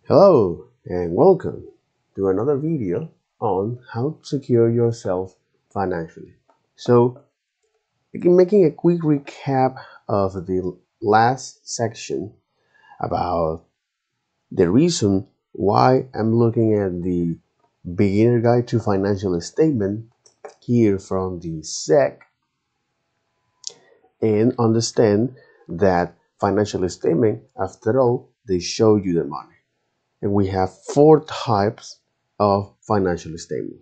Hello and welcome to another video on how to secure yourself financially. So, making a quick recap of the last section about the reason why I'm looking at the beginner guide to financial statement here from the SEC and understand that financial statement, after all, they show you the money. And we have four types of financial statement.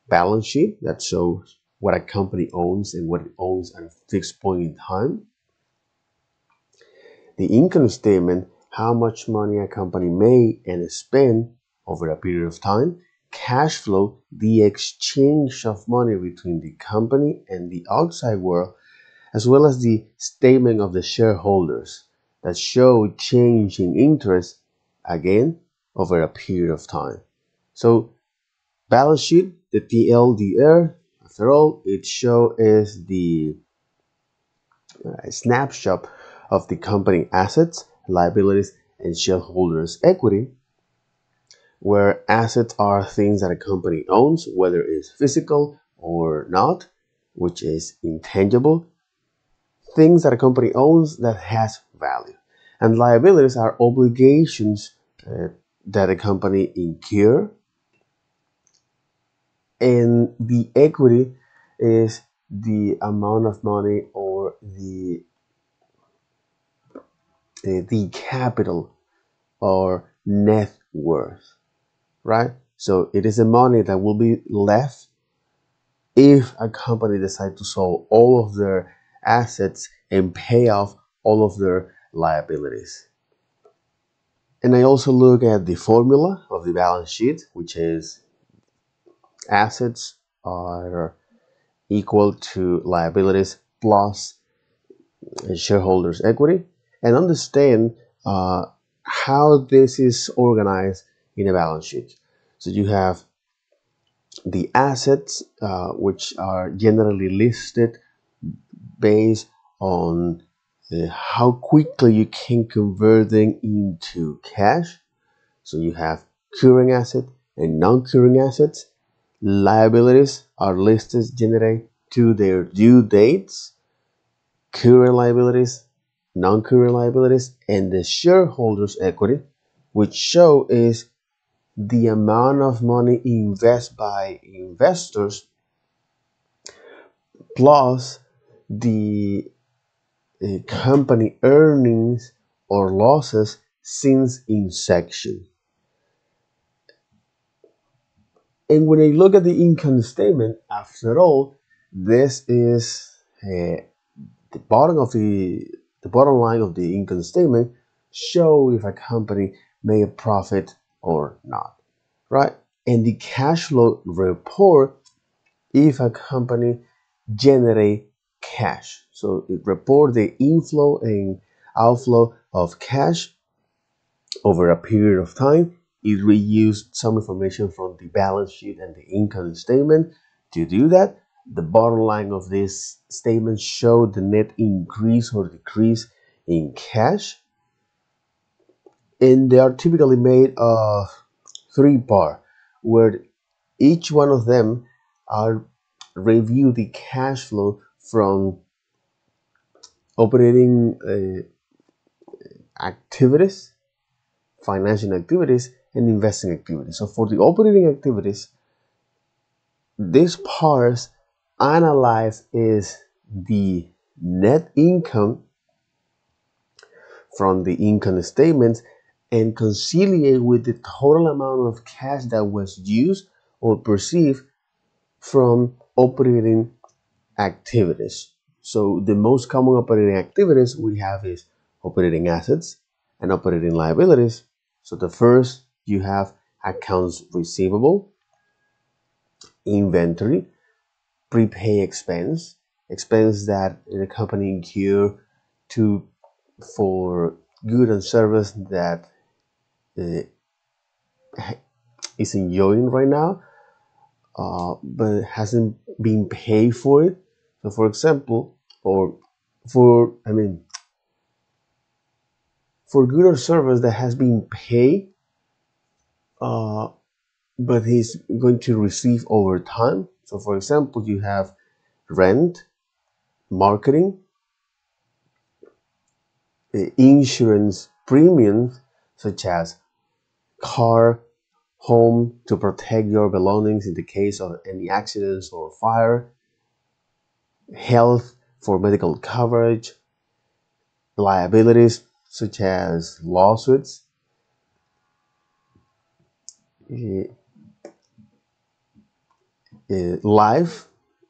Balance sheet, that shows what a company owns and what it owns at a fixed point in time. The income statement, how much money a company made and spend over a period of time. Cash flow, the exchange of money between the company and the outside world, as well as the statement of the shareholders that show change in interest, again, over a period of time. So balance sheet, the TLDR, after all, it shows the snapshot of the company assets, liabilities, and shareholders' equity, where assets are things that a company owns, whether it's physical or not, which is intangible, things that a company owns that has value. And liabilities are obligations that a company incur, and the equity is the amount of money or the capital or net worth, right? So it is the money that will be left if a company decides to sell all of their assets and pay off all of their liabilities. And I also look at the formula of the balance sheet, which is assets are equal to liabilities plus shareholders' equity, and understand how this is organized in a balance sheet. So you have the assets, which are generally listed based on how quickly you can convert them into cash. So you have current asset and non-current assets. Liabilities are listed generally to their due dates. Current liabilities, non-current liabilities, and the shareholders' equity, which show is the amount of money invested by investors plus the company earnings or losses since inception. And when I look at the income statement, after all, this is the bottom of the bottom line of the income statement show if a company made a profit or not, right? And the cash flow report if a company generate cash. So it report the inflow and outflow of cash over a period of time. It reused some information from the balance sheet and the income statement to do that. The bottom line of this statement showed the net increase or decrease in cash, and they are typically made of three parts, where each one of them are review the cash flow from operating activities, financial activities, and investing activities. So for the operating activities, this part analyze is the net income from the income statements and conciliate with the total amount of cash that was used or perceived from operating activities. So the most common operating activities we have is operating assets and operating liabilities. So the first, you have accounts receivable, inventory, prepay expense, expense that the company incur to for good and service that uh, is enjoying right now, but hasn't been paid for it. So, for example, or for I mean, for good or service that has been paid uh, but he's going to receive over time. So, for example, you have rent, marketing, insurance premiums such as car, home to protect your belongings in the case of any accidents or fire, health for medical coverage, liabilities such as lawsuits, uh, life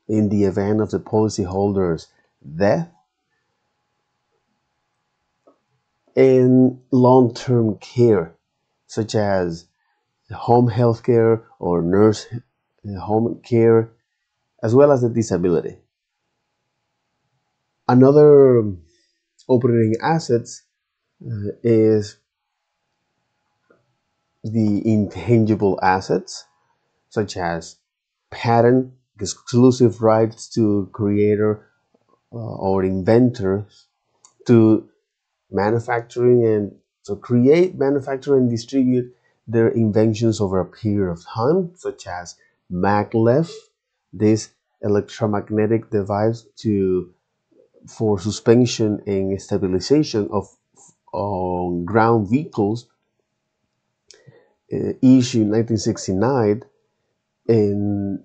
in the event of the policyholder's death, and long-term care such as home health care or nurse home care, as well as the disability. Another operating assets is the intangible assets, such as patent, exclusive rights to creator or inventors to manufacturing and to create, manufacture, and distribute their inventions over a period of time, such as maglev, this electromagnetic device to for suspension and stabilization of on ground vehicles, issued in 1969, in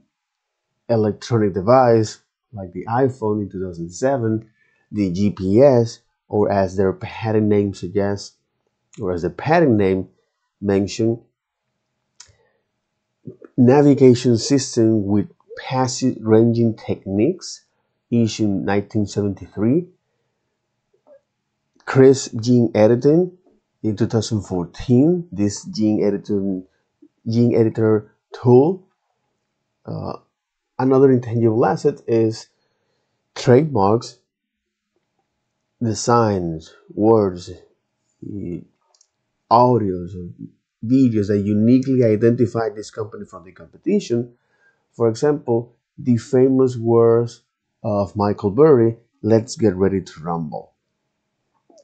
electronic device like the iPhone in 2007, the GPS, or as their patent name suggests, or as the patent name mentioned, navigation system with passive ranging techniques, issued in 1973, Chris gene editing in 2014, this gene editor tool. Another intangible asset is trademarks, designs, words, audios, or videos that uniquely identify this company from the competition. For example, the famous words of Michael Burry, "Let's get ready to rumble."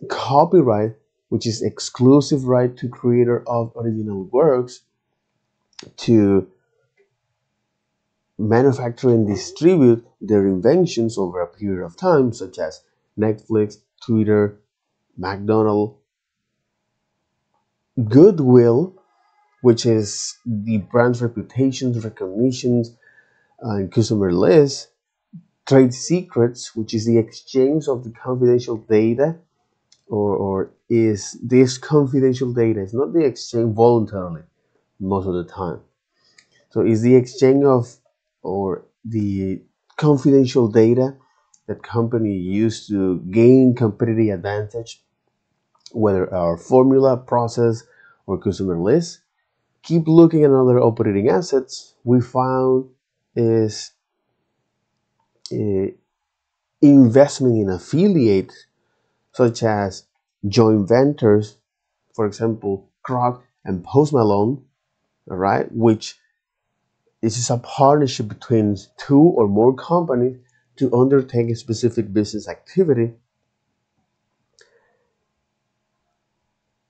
Copyright, which is exclusive right to creator of original works to manufacture and distribute their inventions over a period of time, such as Netflix, Twitter, McDonald's. Goodwill, which is the brand's reputations, recognitions, and customer list. Trade secrets, which is the exchange of the confidential data, or is this confidential data? It's not the exchange voluntarily most of the time. So is the exchange of or the confidential data that company use to gain competitive advantage, whether our formula, process, or customer list. Keep looking at other operating assets. We found is investment in affiliates such as joint ventures, for example, Croc and Post Malone, all right, which is a partnership between two or more companies to undertake a specific business activity,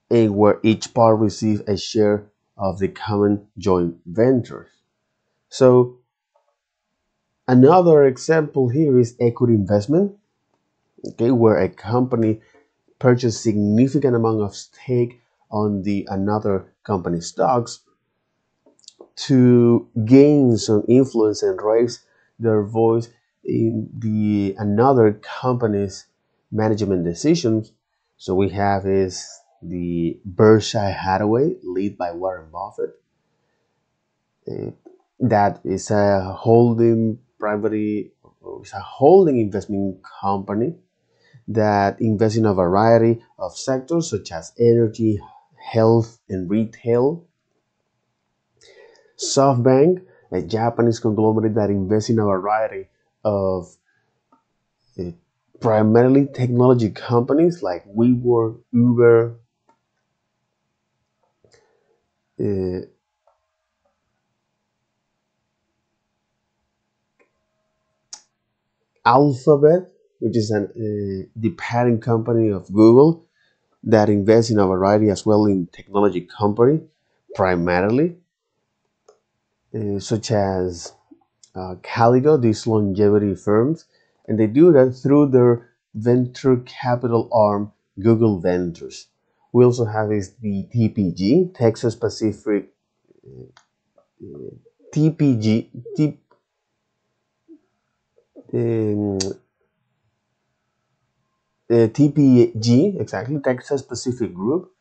and where each part receives a share of the common joint ventures. So another example here is equity investment, okay, where a company purchases significant amount of stake on the another company stocks to gain some influence and raise their voice in the another company's management decisions. So we have is the Berkshire Hathaway, led by Warren Buffett. Uh, that is a holding private, it's a holding investment company that invests in a variety of sectors such as energy, health, and retail. SoftBank, a Japanese conglomerate that invests in a variety of uh, primarily technology companies like WeWork, Uber, uh, Alphabet, which is the parent company of Google, that invests in a variety as well in technology company, primarily, such as Caligo, these longevity firms, and they do that through their venture capital arm, Google Ventures. We also have is the TPG, Texas Pacific TPG, um, TPG, exactly, Texas Pacific Group,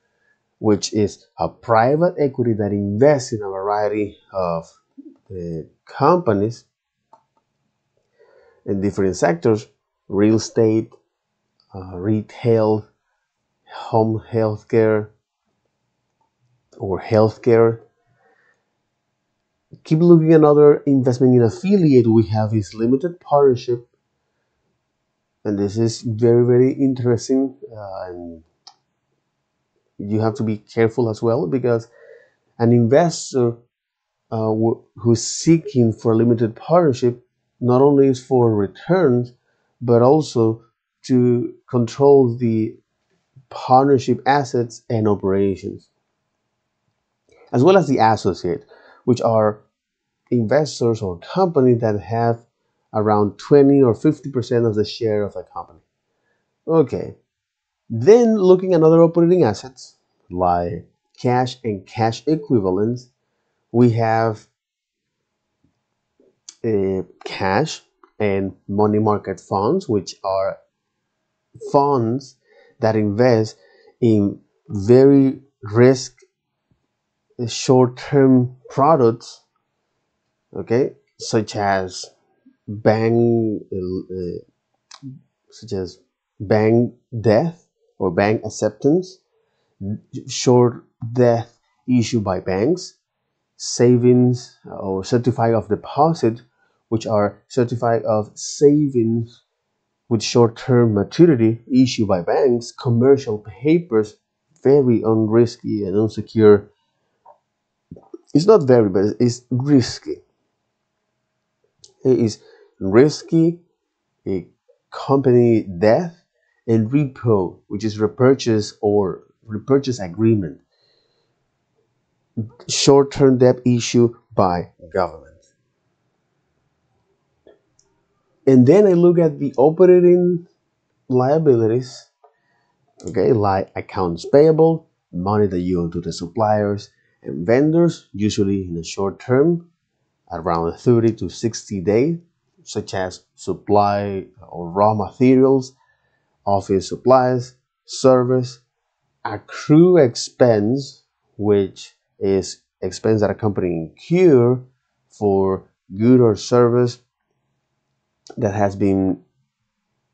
which is a private equity that invests in a variety of companies in different sectors: real estate, retail, home healthcare, or healthcare. Keep looking at another investment in affiliate we have is limited partnership, and this is very, very interesting, and you have to be careful as well, because an investor who's seeking for limited partnership not only is for returns, but also to control the partnership assets and operations, as well as the associate, which are investors or companies that have around 20 or 50% of the share of the company. Okay, then looking at other operating assets like cash and cash equivalents, we have cash and money market funds, which are funds that invest in very risk short-term products, okay, bank uh, such as bank debt or bank acceptance, short debt issued by banks, savings or certificate of deposit, which are certificate of savings with short-term maturity issued by banks, commercial papers, very unrisky and unsecure. It's not very, but it's risky. It is risky, a company debt, and repo, which is repurchase or repurchase agreement, short-term debt issued by government. And then I look at the operating liabilities, okay, like accounts payable, money that you owe to the suppliers and vendors, usually in the short term, around 30 to 60 days, such as supply or raw materials, office supplies, service, accrue expense, which is expense that a company incur for good or service that has been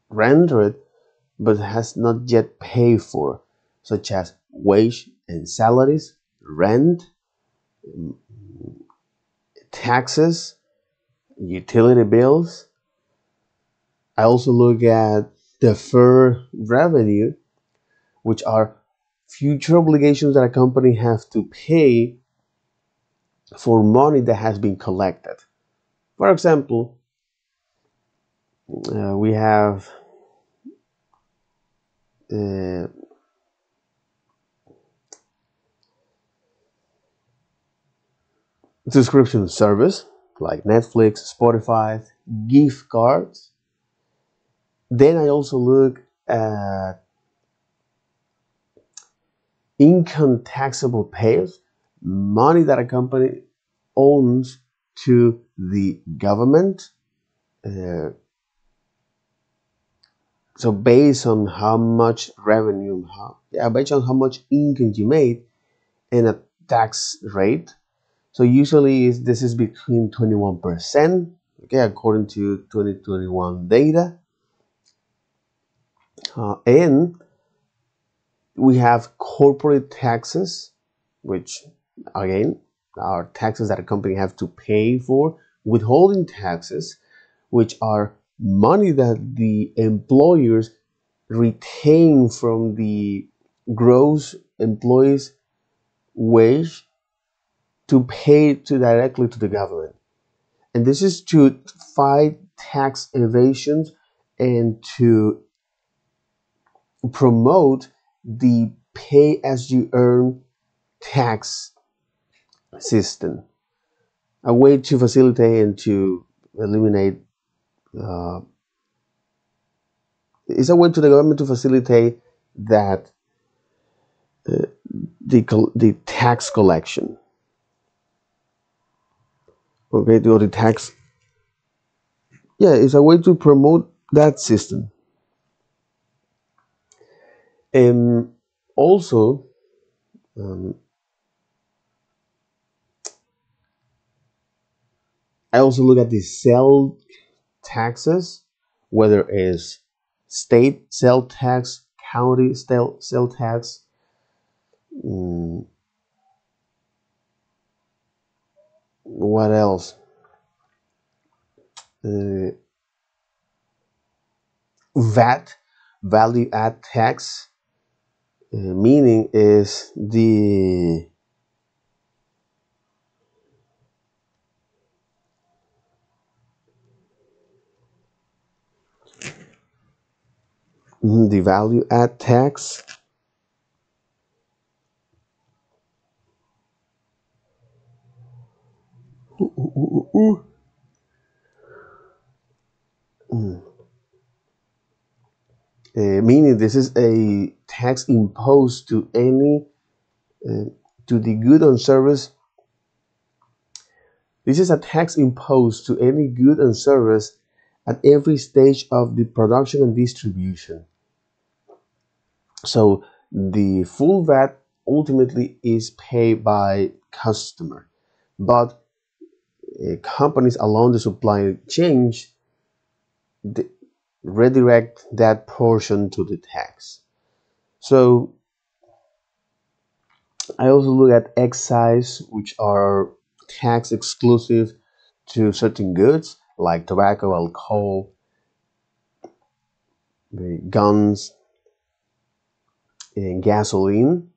rendered but has not yet paid for, such as wage and salaries, rent, taxes, utility bills. I also look at deferred revenue, which are future obligations that a company has to pay for money that has been collected. For example, we have uh, subscription service like Netflix, Spotify, gift cards. Then I also look at income taxable payers, money that a company owns to the government. Uh, so based on how much revenue, based on how much income you made and a tax rate. So usually this is between 21%, okay, according to 2021 data. And we have corporate taxes, which again are taxes that a company have to pay for, withholding taxes, which are money that the employers retain from the gross employees wage to pay to directly to the government. And this is to fight tax evasions and to promote the pay as you earn tax system, a way to facilitate and to eliminate. Uh, it's a way to the government to facilitate that the tax collection. Okay, the tax. Yeah, it's a way to promote that system. And also, um, I also look at the sale taxes, whether it's state sale tax, county sale tax. mm, what else? Uh, VAT, value add tax, meaning is the value add tax. Ooh, ooh, ooh, ooh. Mm. Meaning this is a tax imposed to any to the good and service. This is a tax imposed to any good and service at every stage of the production and distribution. So the full VAT ultimately is paid by customer, but companies along the supply chain redirect that portion to the tax. So I also look at excise, which are tax exclusive to certain goods like tobacco, alcohol, the guns, and gasoline,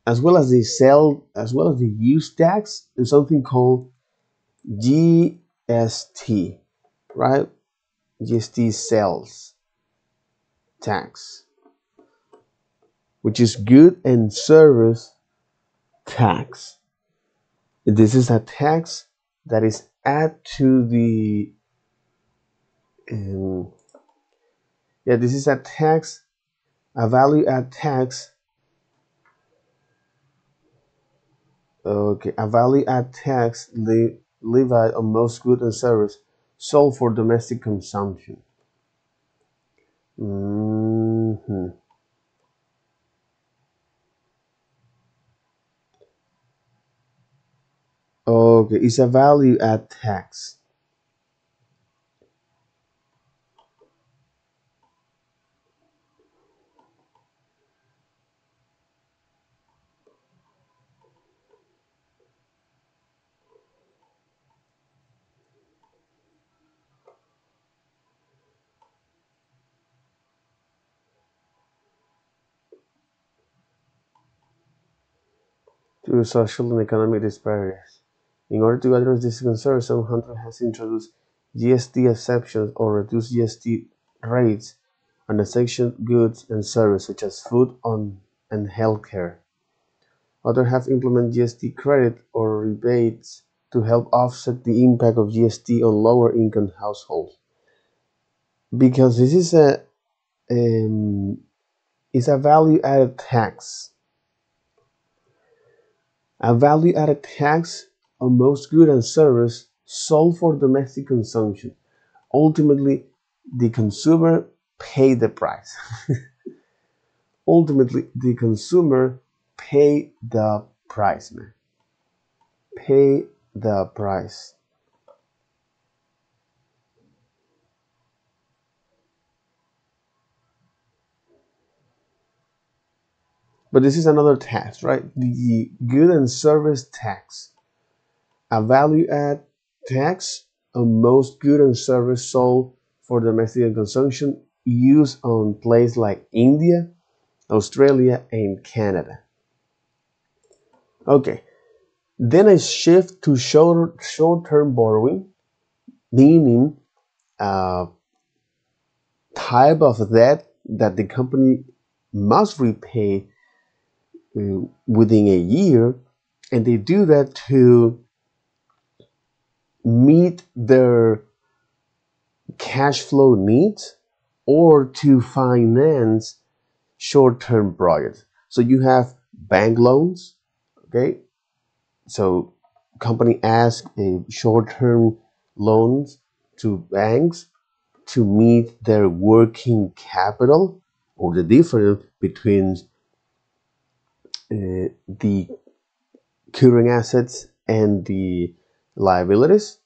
as well as the use tax and something called GST, right? GST sales tax, which is good and service tax. This is a tax that is added to the um, yeah. This is a tax, a value add tax. Okay, a value add tax levied on most goods and service sold for domestic consumption. Mhm. Okay, it's a value add tax. To social and economic disparities. In order to address this concern, some countries has introduced GST exceptions or reduced GST rates on essential goods and services such as food and healthcare. Others have implemented GST credit or rebates to help offset the impact of GST on lower income households. Because this um, is a value added tax. A value added tax on most goods and services sold for domestic consumption. Ultimately, the consumer pay the price. Ultimately, the consumer pay the price, man. Pay the price. But this is another tax, right? The good and service tax. A value add tax on most good and service sold for domestic consumption used on places like India, Australia, and Canada. Okay, then I shift to short-term borrowing, meaning a type of debt that the company must repay within a year, and they do that to meet their cash flow needs or to finance short-term projects. So you have bank loans, okay? So company ask a short-term loans to banks to meet their working capital, or the difference between the current assets and the liabilities,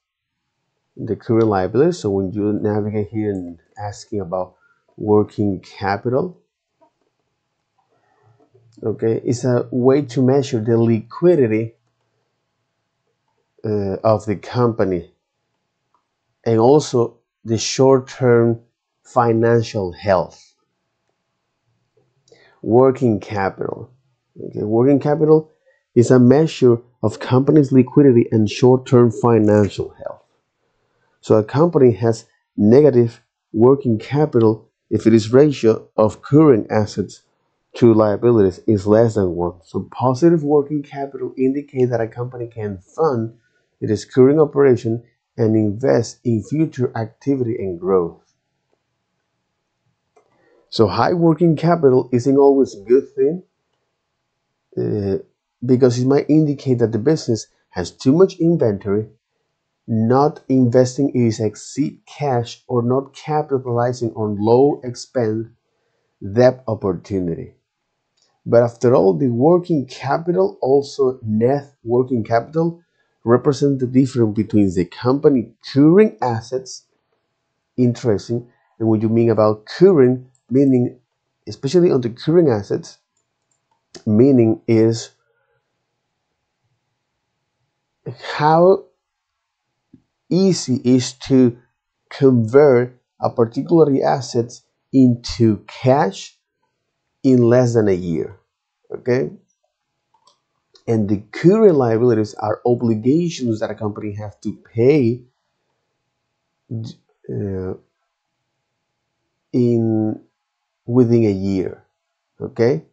the current liabilities. So when you navigate here and asking about working capital, okay, it's a way to measure the liquidity of the company, and also the short-term financial health. Working capital. Okay, working capital is a measure of company's liquidity and short-term financial health. So a company has negative working capital if its ratio of current assets to liabilities is less than 1. So positive working capital indicates that a company can fund its current operation and invest in future activity and growth. So high working capital isn't always a good thing, because it might indicate that the business has too much inventory, not investing in its exceed cash, or not capitalizing on low expense debt opportunity. But after all, the working capital, also net working capital, represents the difference between the company current assets, interesting, and what you mean about current, meaning, especially on the current assets, meaning is how easy is to convert a particular asset into cash in less than a year. Okay, and the current liabilities are obligations that a company has to pay uh, in within a year. Okay,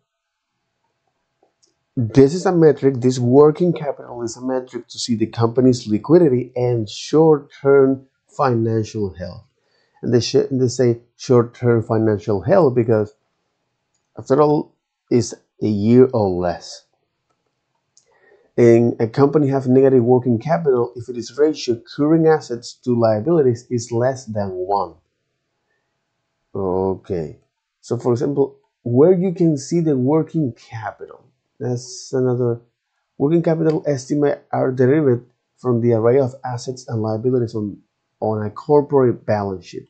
this is a metric. This working capital is a metric to see the company's liquidity and short-term financial health. And they say short-term financial health because, after all, it's a year or less. And a company has negative working capital if its ratio current assets to liabilities is less than 1. Okay, so for example, where you can see the working capital, that's another. Working capital estimate are derived from the array of assets and liabilities on a corporate balance sheet.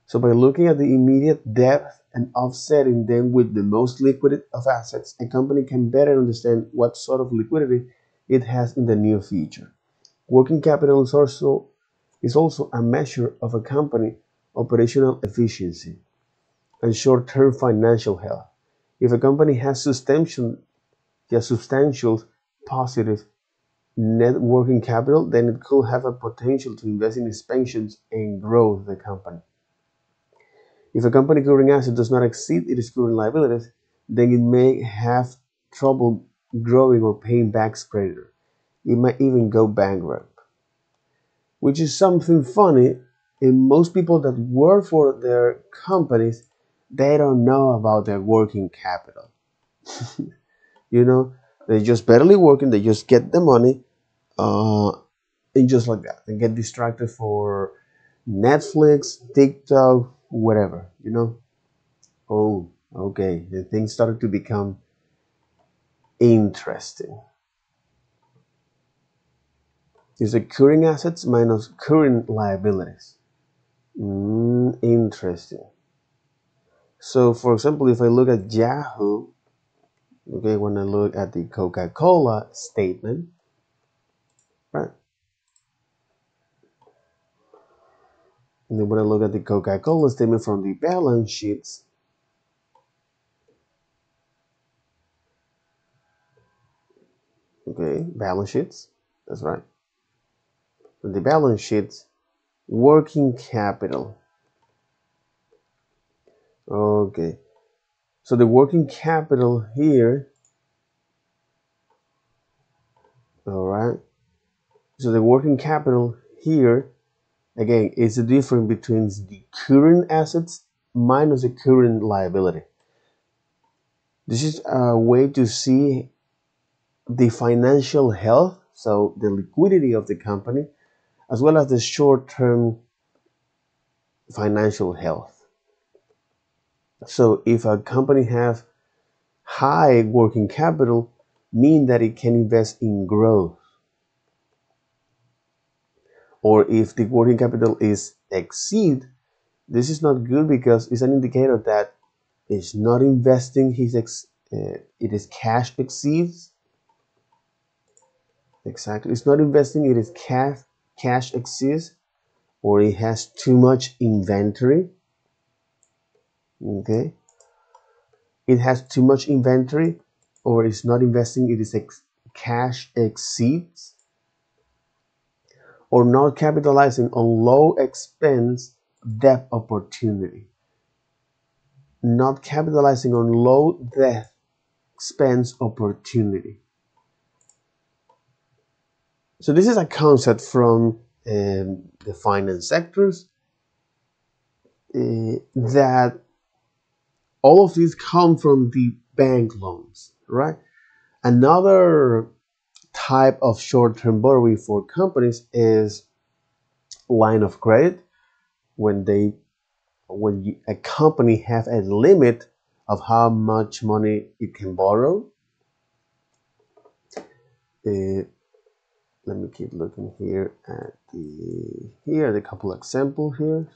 So by looking at the immediate debt and offsetting them with the most liquid of assets, a company can better understand what sort of liquidity it has in the near future. Working capital is also a measure of a company operational efficiency and short-term financial health. If a company has substantial positive net working capital, then it could have a potential to invest in expansions and grow the company. If a company current asset does not exceed its current liabilities, then it may have trouble growing or paying back creditor. It might even go bankrupt, which is something funny. And most people that work for their companies, they don't know about their working capital. You know, they're just barely working. They just get the money, and just like that, they get distracted for Netflix, TikTok, whatever. Oh, okay. The things started to become interesting. Is the current assets minus current liabilities. Interesting. So, for example, if I look at Yahoo, okay, when I look at the Coca-Cola statement, right? And then when I look at the Coca-Cola statement from the balance sheets, okay, balance sheets, that's right. The balance sheets, working capital. Okay, So the working capital here, all right. So the working capital here, again, is the difference between the current assets minus the current liability. This is a way to see the financial health, so the liquidity of the company, as well as the short-term financial health. So if a company has high working capital, mean that it can invest in growth. Or if the working capital is exceed, this is not good because it's an indicator that it's not investing it is cash exceeds. Exactly, it's not investing, it is cash exceeds, or it has too much inventory. Okay, it has too much inventory, or it's not investing, it is cash exceeds, or not capitalizing on low expense debt opportunity. Not capitalizing on low debt expense opportunity. So this is a concept from the finance sectors that all of these come from the bank loans, right? Another type of short-term borrowing for companies is line of credit. When a company have a limit of how much money it can borrow. Let me keep looking here at here are the couple examples here.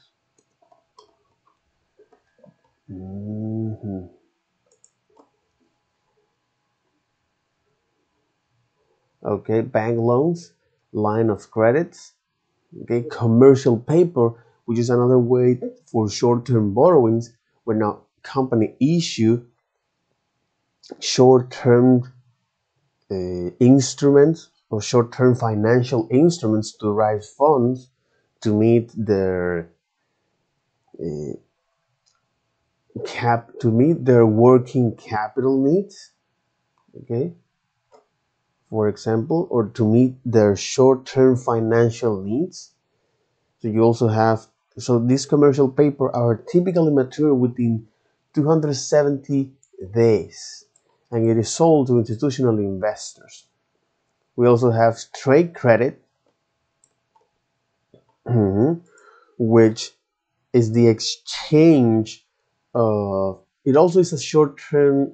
Okay, bank loans, line of credits, okay, commercial paper, which is another way for short-term borrowings when a company issue short-term instruments or short-term financial instruments to raise funds to meet their working capital needs, okay, for example, or to meet their short-term financial needs. So you also have, so these commercial paper are typically mature within 270 days, and it is sold to institutional investors. We also have trade credit, which is the exchange of, it also is a short-term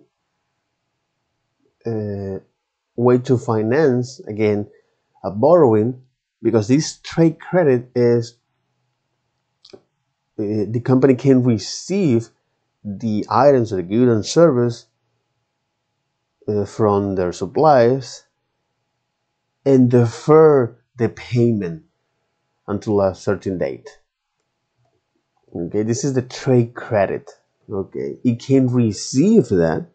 way to finance, again, a borrowing, because this trade credit is the company can receive the items or the good and service from their suppliers and defer the payment until a certain date. Okay, this is the trade credit. Okay, it can receive that.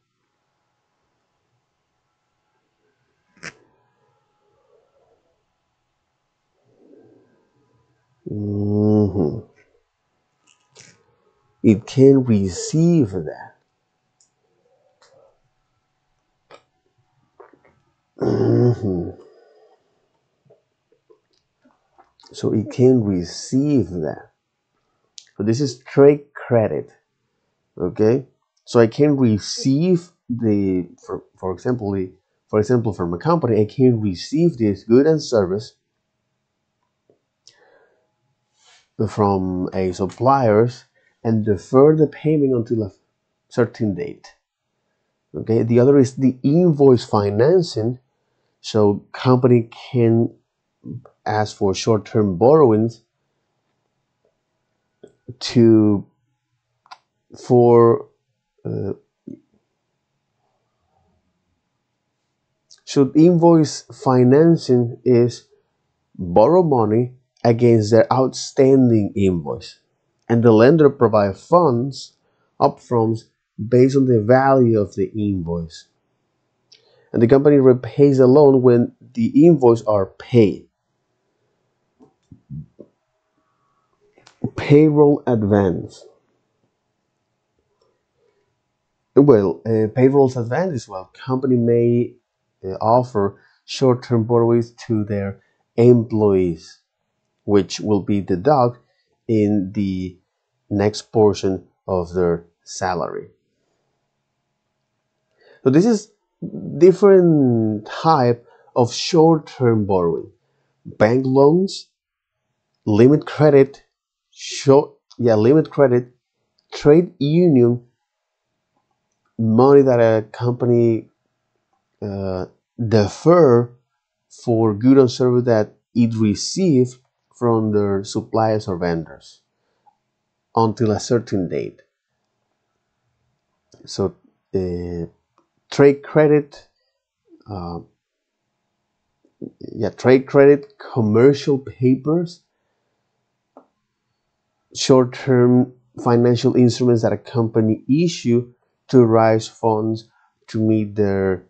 It can receive that. So it can receive that. So this is trade credit. Okay, so I can receive for example, from a company, I can receive this good and service from a suppliers and defer the payment until a certain date. Okay, the other is the invoice financing. So company can ask for short-term borrowings for so invoice financing is borrow money against their outstanding invoice, and the lender provides funds upfront based on the value of the invoice, and the company repays the loan when the invoice are paid. Payroll advance. Well, payrolls advance as well. Company may offer short-term borrowings to their employees, which will be deducted in the next portion of their salary. So this is different type of short-term borrowing. Bank loans, limit credit, limit credit, trade union, money that a company uh, defer for good and service that it received from their suppliers or vendors until a certain date. So trade credit, uh, trade credit, commercial papers, short-term financial instruments that a company issue to raise funds to meet their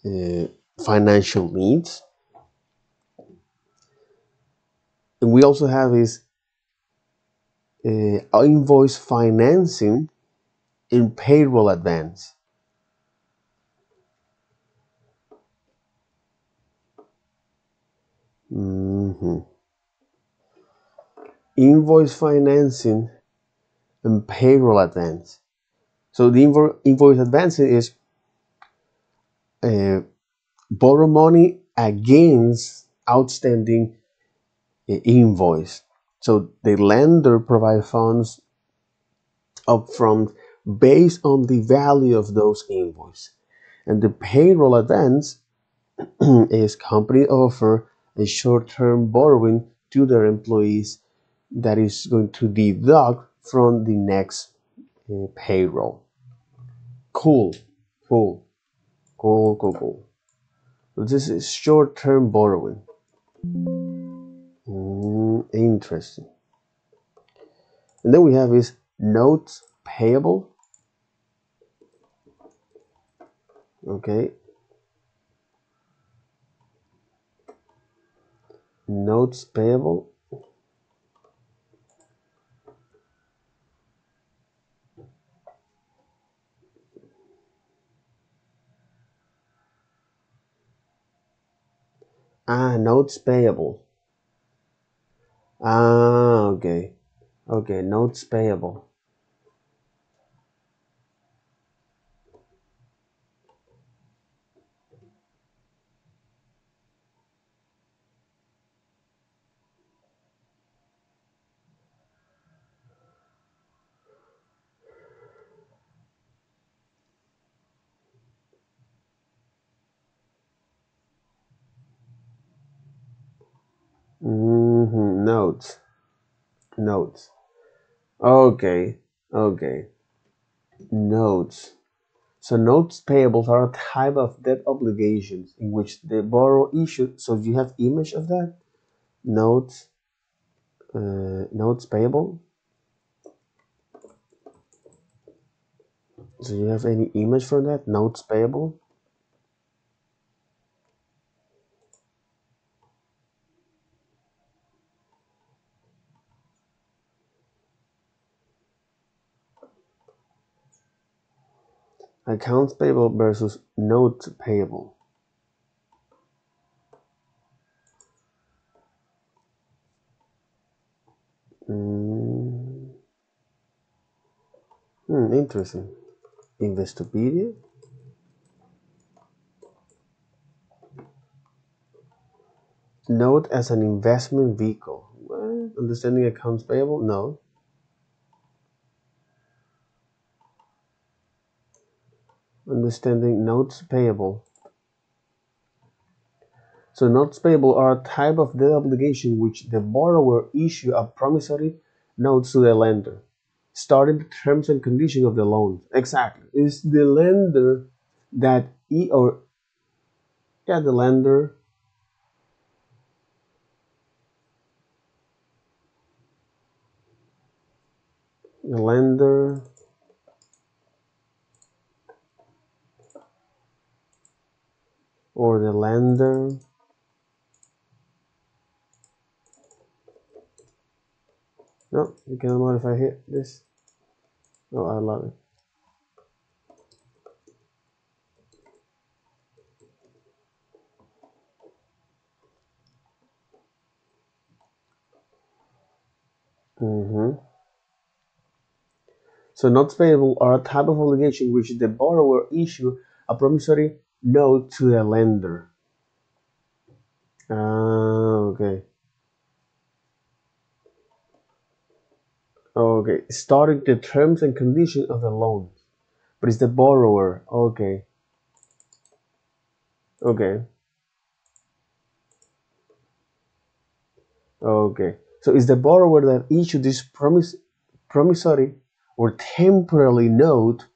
uh, financial needs. And we also have is invoice financing in payroll advance. Mhm. Invoice financing and payroll advance. So the invoice advancing is uh, borrow money against outstanding invoice. So the lender provide funds upfront based on the value of those invoices. And the payroll advance is company offer a short-term borrowing to their employees that is going to deduct from the next payroll. Cool, cool, cool, cool, cool. So this is short-term borrowing. Interesting. And then we have is notes payable. Okay. Notes payable. Notes payable. Okay. Okay, notes payable. Notes. Notes. Okay. Okay. Notes. So notes payables are a type of debt obligations in which the borrower issued. So you have image of that? Notes. Notes payable. So you have any image for that? Notes payable. Accounts payable versus notes payable. Interesting. Investopedia. Note as an investment vehicle. Well, understanding accounts payable? No. Understanding notes payable. So notes payable are a type of debt obligation which the borrower issue a promissory notes to the lender, starting the terms and conditions of the loan. Exactly. It's the lender that the lender the lender or the lender no, you can modify here this. Oh, I love it. So notes payable are a type of obligation which the borrower issue a promissory note to the lender. Okay. Okay. Starting the terms and conditions of the loan. But it's the borrower. Okay. Okay. Okay. So it's the borrower that issued this promissory or temporary note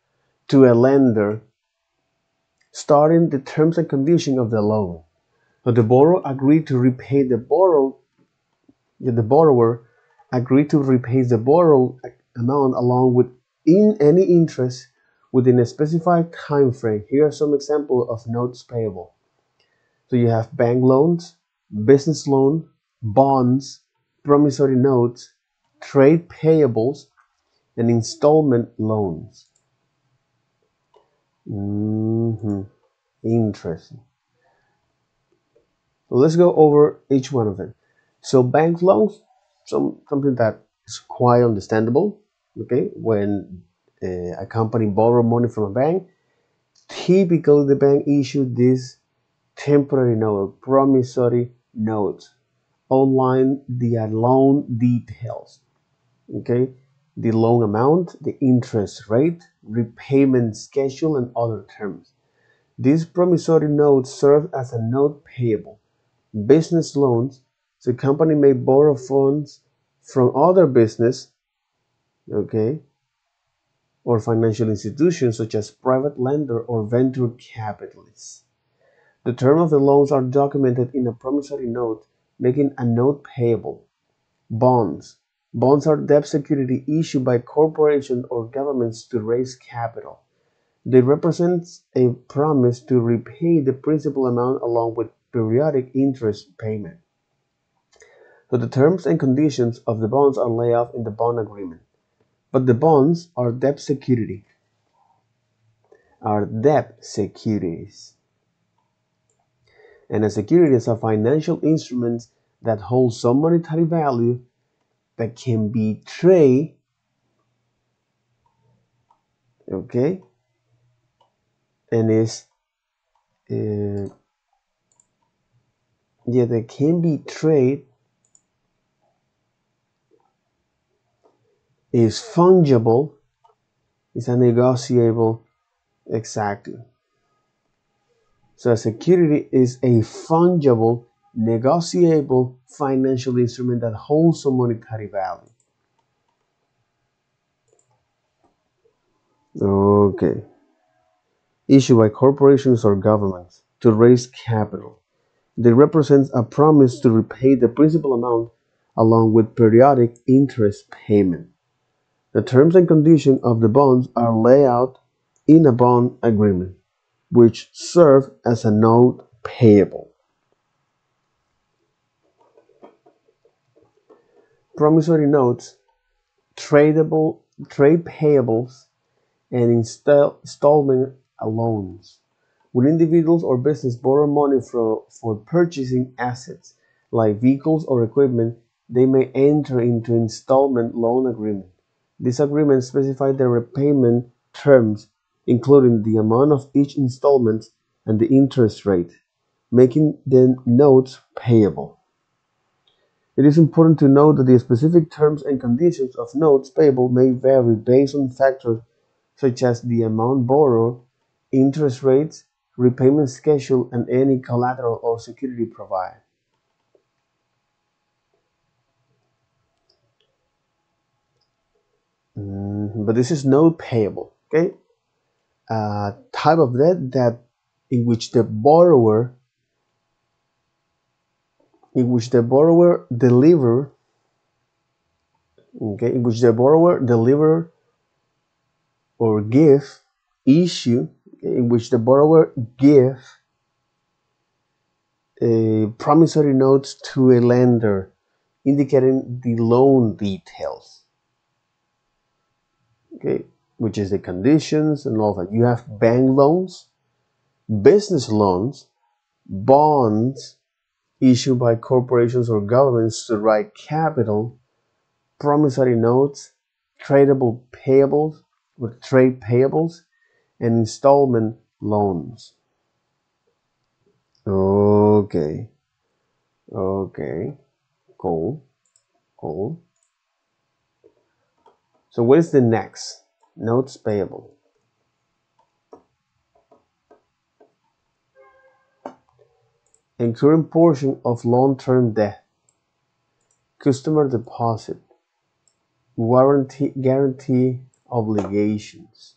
to a lender starting the terms and conditions of the loan. So the borrower agreed to repay the borrower agreed to repay the borrowed amount along with any interest within a specified time frame. Here are some examples of notes payable. So you have bank loans, business loan, bonds, promissory notes, trade payables, and installment loans. Interesting. So let's go over each one of them. So bank loans, something that is quite understandable. Okay, when a company borrow money from a bank, typically the bank issued this temporary note, promissory note, outline the loan details. Okay, the loan amount, the interest rate, repayment schedule, and other terms. These promissory notes serve as a note payable. Business loans, the company may borrow funds from other business, okay, or financial institutions such as private lender or venture capitalists. The terms of the loans are documented in a promissory note, making a note payable. Bonds. Bonds are debt security issued by corporations or governments to raise capital. They represent a promise to repay the principal amount along with periodic interest payment. So the terms and conditions of the bonds are laid out in the bond agreement. But the bonds are debt securities. And a securities are financial instruments that hold some monetary value that can be traded, okay, and they can be traded, is fungible, is a negotiable, exactly. So a security is a fungible, negotiable financial instrument that holds some monetary value. Okay. Issued by corporations or governments to raise capital. They represent a promise to repay the principal amount along with periodic interest payment. The terms and conditions of the bonds are laid out in a bond agreement, which serve as a note payable. Promissory notes, trade payables, and installment loans. When individuals or business borrow money for purchasing assets like vehicles or equipment, they may enter into installment loan agreement. These agreements specify the repayment terms, including the amount of each installment and the interest rate, making the notes payable. It is important to note that the specific terms and conditions of notes payable may vary based on factors such as the amount borrowed, interest rates, repayment schedule, and any collateral or security provided. But this is note payable, okay? Type of debt that in which the borrower deliver, okay, in which the borrower deliver or give issue, okay, in which the borrower give promissory notes to a lender indicating the loan details, okay, which is the conditions and all that. You have bank loans, business loans, bonds issued by corporations or governments to raise capital, promissory notes, tradable payables with trade payables, and installment loans. Okay, okay, cool, cool. So what is the next? Notes payable. Incurring portion of long-term debt, customer deposit, warranty guarantee obligations.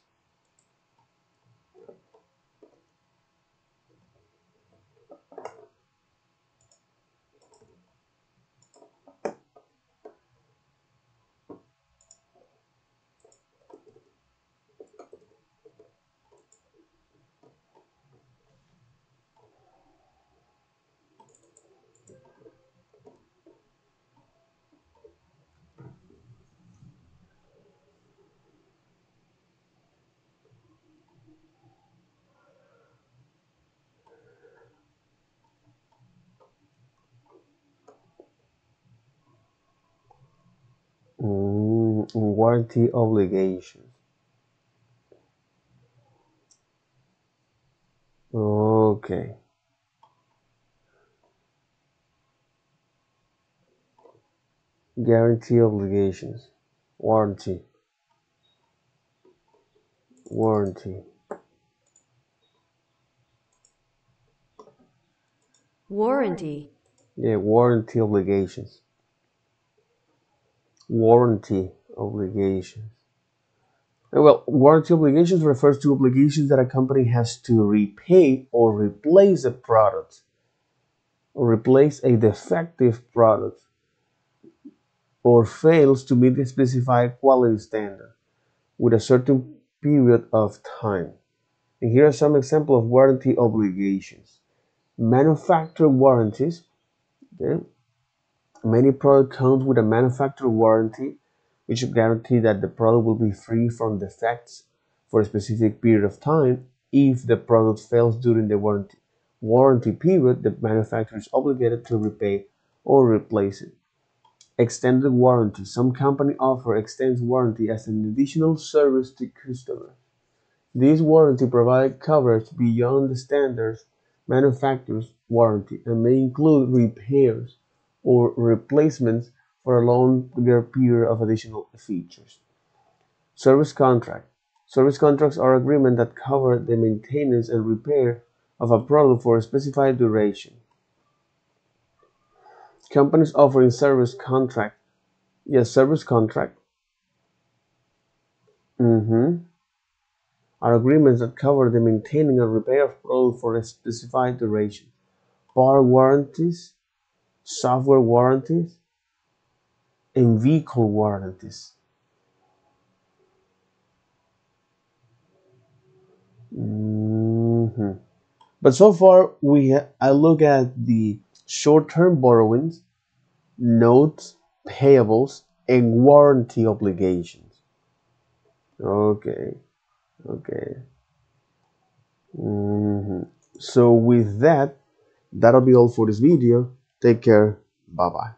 Warranty obligations. Okay. Guarantee obligations. Warranty. Warranty. Warranty. Yeah, warranty obligations. Warranty obligations. Well, warranty obligations refers to obligations that a company has to repay or replace a product or replace a defective product or fails to meet the specified quality standard with a certain period of time. And here are some examples of warranty obligations. Manufacturer warranties. Okay. Many products come with a manufacturer warranty, which guarantee that the product will be free from defects for a specific period of time. If the product fails during the warranty period, the manufacturer is obligated to repay or replace it. Extended warranty. Some companies offer extended warranty as an additional service to customers. This warranty provides coverage beyond the standard manufacturer's warranty and may include repairs or replacements for a longer period of additional features. Service contract. Service contracts are agreements that cover the maintenance and repair of a product for a specified duration. Companies offering service contract. Yes, service contract. Are agreements that cover the maintaining and repair of product for a specified duration. Part warranties, software warranties, and vehicle warranties. But so far, I look at the short-term borrowings, notes, payables, and warranty obligations. Okay, okay. So with that, that'll be all for this video. Take care. Bye-bye.